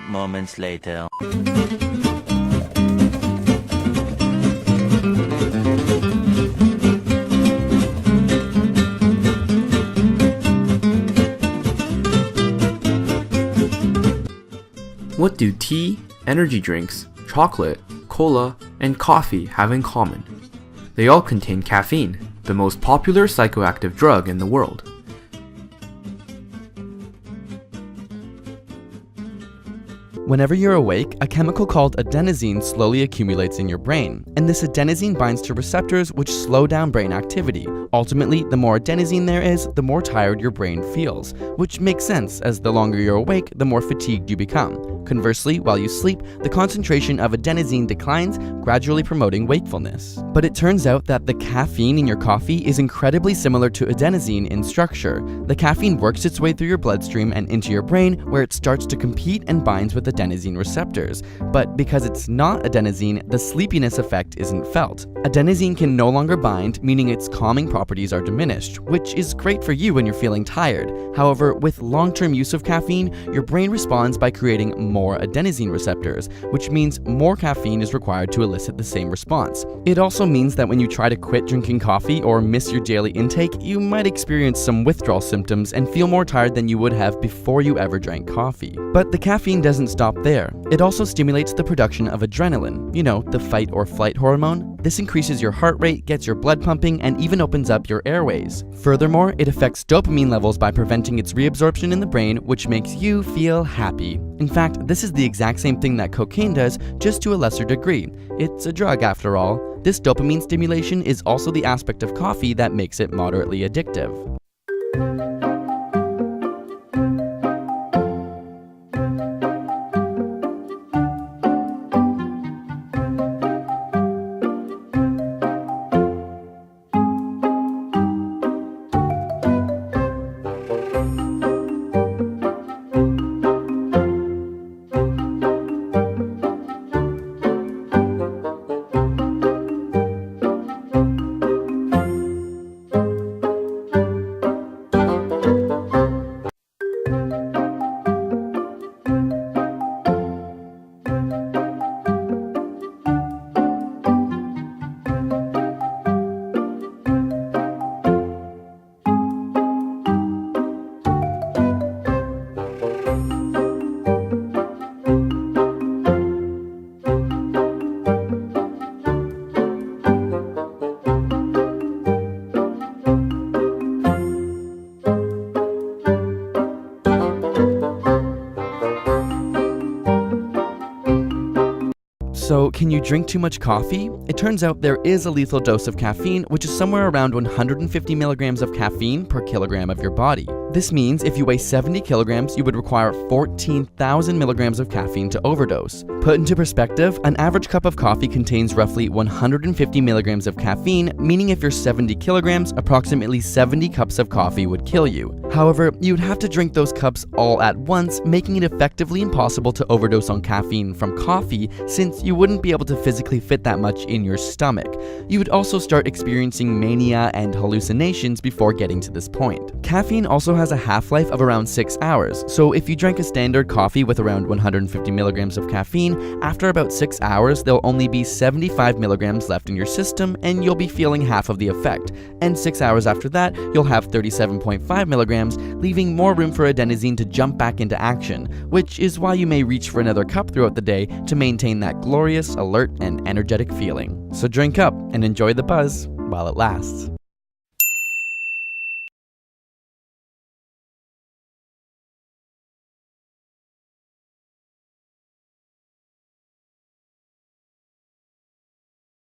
moments later. What do tea, energy drinks, chocolate, cola, and coffee have in common? They all contain caffeine, the most popular psychoactive drug in the world. Whenever you're awake, a chemical called adenosine slowly accumulates in your brain, and this adenosine binds to receptors which slow down brain activity. Ultimately, the more adenosine there is, the more tired your brain feels, which makes sense as the longer you're awake, the more fatigued you become. Conversely, while you sleep, the concentration of adenosine declines, gradually promoting wakefulness. But it turns out that the caffeine in your coffee is incredibly similar to adenosine in structure. The caffeine works its way through your bloodstream and into your brain, where it starts to compete and binds with adenosine receptors. But because it's not adenosine, the sleepiness effect isn't felt. Adenosine can no longer bind, meaning its calming properties are diminished, which is great for you when you're feeling tired. However, with long-term use of caffeine, your brain responds by creating more adenosine receptors, which means more caffeine is required to elicit the same response. It also means that when you try to quit drinking coffee or miss your daily intake, you might experience some withdrawal symptoms and feel more tired than you would have before you ever drank coffee. But the caffeine doesn't stop there. It also stimulates the production of adrenaline, you know, the fight or flight hormone. This increases your heart rate, gets your blood pumping, and even opens up your airways. Furthermore, it affects dopamine levels by preventing its reabsorption in the brain, which makes you feel happy. In fact, this is the exact same thing that cocaine does, just to a lesser degree. It's a drug after all. This dopamine stimulation is also the aspect of coffee that makes it moderately addictive. So, can you drink too much coffee? It turns out there is a lethal dose of caffeine, which is somewhere around 150 milligrams of caffeine per kilogram of your body. This means if you weigh 70 kilograms, you would require 14,000 milligrams of caffeine to overdose. Put into perspective, an average cup of coffee contains roughly 150 milligrams of caffeine, meaning if you're 70 kilograms, approximately 70 cups of coffee would kill you. However, you'd have to drink those cups all at once, making it effectively impossible to overdose on caffeine from coffee, since you wouldn't be able to physically fit that much in your stomach. You would also start experiencing mania and hallucinations before getting to this point. Caffeine also has a half-life of around 6 hours, so if you drank a standard coffee with around 150 milligrams of caffeine, after about 6 hours there'll only be 75 milligrams left in your system and you'll be feeling half of the effect, and 6 hours after that you'll have 37.5 milligrams, leaving more room for adenosine to jump back into action, which is why you may reach for another cup throughout the day to maintain that glorious, alert, and energetic feeling. So drink up and enjoy the buzz while it lasts.